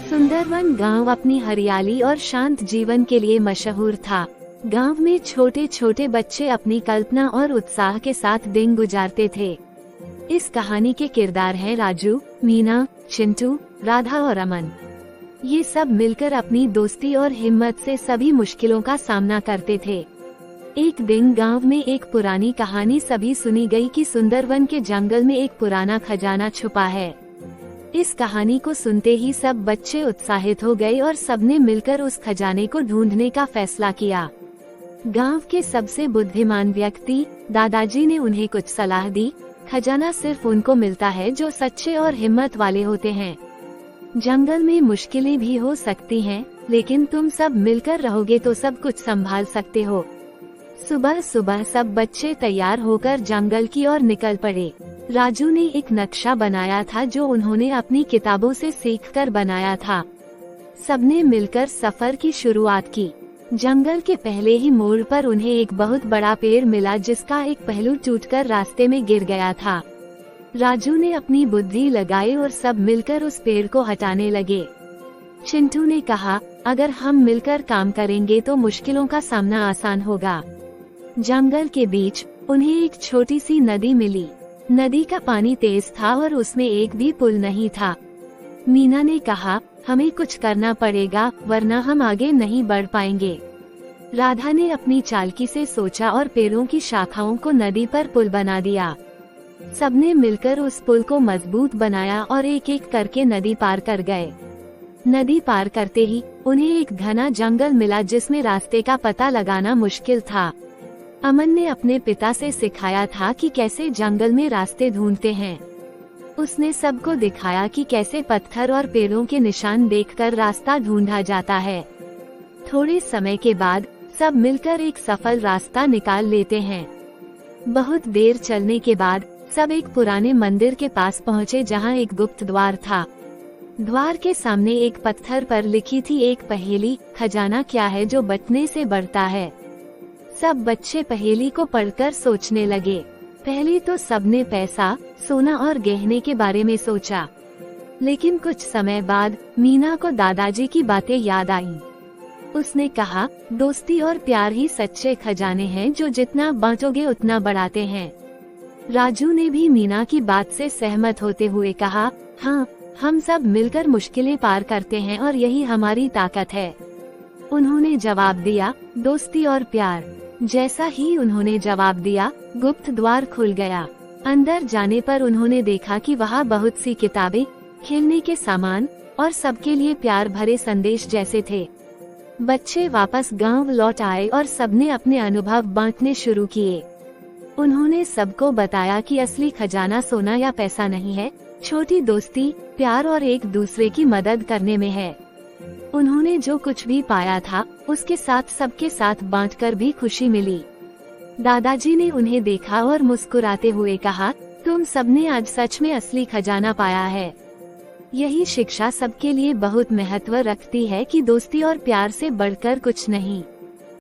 सुंदरवन गांव अपनी हरियाली और शांत जीवन के लिए मशहूर था। गांव में छोटे छोटे बच्चे अपनी कल्पना और उत्साह के साथ दिन गुजारते थे। इस कहानी के किरदार हैं राजू, मीना, चिंटू, राधा और अमन। ये सब मिलकर अपनी दोस्ती और हिम्मत से सभी मुश्किलों का सामना करते थे। एक दिन गांव में एक पुरानी कहानी सभी सुनी गई कि सुंदरवन के जंगल में एक पुराना खजाना छुपा है। इस कहानी को सुनते ही सब बच्चे उत्साहित हो गए और सबने मिलकर उस खजाने को ढूंढने का फैसला किया। गांव के सबसे बुद्धिमान व्यक्ति दादाजी ने उन्हें कुछ सलाह दी। खजाना सिर्फ उनको मिलता है जो सच्चे और हिम्मत वाले होते हैं। जंगल में मुश्किलें भी हो सकती हैं, लेकिन तुम सब मिलकर रहोगे तो सब कुछ संभाल सकते हो। सुबह सुबह सब बच्चे तैयार होकर जंगल की ओर निकल पड़े। राजू ने एक नक्शा बनाया था जो उन्होंने अपनी किताबों से सीखकर बनाया था। सबने मिलकर सफर की शुरुआत की। जंगल के पहले ही मोड़ पर उन्हें एक बहुत बड़ा पेड़ मिला जिसका एक पहलू टूटकर रास्ते में गिर गया था। राजू ने अपनी बुद्धि लगाई और सब मिलकर उस पेड़ को हटाने लगे। चिंटू ने कहा, अगर हम मिलकर काम करेंगे तो मुश्किलों का सामना आसान होगा। जंगल के बीच उन्हें एक छोटी सी नदी मिली। नदी का पानी तेज था और उसमें एक भी पुल नहीं था। मीना ने कहा, हमें कुछ करना पड़ेगा वरना हम आगे नहीं बढ़ पाएंगे। राधा ने अपनी चालाकी से सोचा और पेड़ों की शाखाओं को नदी पर पुल बना दिया। सबने मिलकर उस पुल को मजबूत बनाया और एक एक करके नदी पार कर गए। नदी पार करते ही उन्हें एक घना जंगल मिला जिसमें रास्ते का पता लगाना मुश्किल था। अमन ने अपने पिता से सिखाया था कि कैसे जंगल में रास्ते ढूंढते हैं। उसने सबको दिखाया कि कैसे पत्थर और पेड़ों के निशान देखकर रास्ता ढूंढा जाता है। थोड़े समय के बाद सब मिलकर एक सफल रास्ता निकाल लेते हैं। बहुत देर चलने के बाद सब एक पुराने मंदिर के पास पहुँचे जहाँ एक गुप्त द्वार था। द्वार के सामने एक पत्थर पर लिखी थी एक पहेली, खजाना क्या है जो बटने से बढ़ता है। सब बच्चे पहेली को पढ़कर सोचने लगे। पहले तो सबने पैसा, सोना और गहने के बारे में सोचा, लेकिन कुछ समय बाद मीना को दादाजी की बातें याद आईं। उसने कहा, दोस्ती और प्यार ही सच्चे खजाने हैं जो जितना बांटोगे उतना बढ़ाते हैं। राजू ने भी मीना की बात से सहमत होते हुए कहा, हाँ, हम सब मिलकर मुश्किलें पार करते हैं और यही हमारी ताकत है। उन्होंने जवाब दिया, दोस्ती और प्यार। जैसा ही उन्होंने जवाब दिया, गुप्त द्वार खुल गया। अंदर जाने पर उन्होंने देखा कि वहाँ बहुत सी किताबें, खेलने के सामान और सबके लिए प्यार भरे संदेश जैसे थे। बच्चे वापस गांव लौट आए और सबने अपने अनुभव बांटने शुरू किए। उन्होंने सबको बताया कि असली खजाना सोना या पैसा नहीं है, छोटी दोस्ती, प्यार और एक दूसरे की मदद करने में है। उन्होंने जो कुछ भी पाया था उसके साथ सबके साथ बांटकर भी खुशी मिली। दादाजी ने उन्हें देखा और मुस्कुराते हुए कहा, तुम सबने आज सच में असली खजाना पाया है। यही शिक्षा सबके लिए बहुत महत्व रखती है कि दोस्ती और प्यार से बढ़कर कुछ नहीं।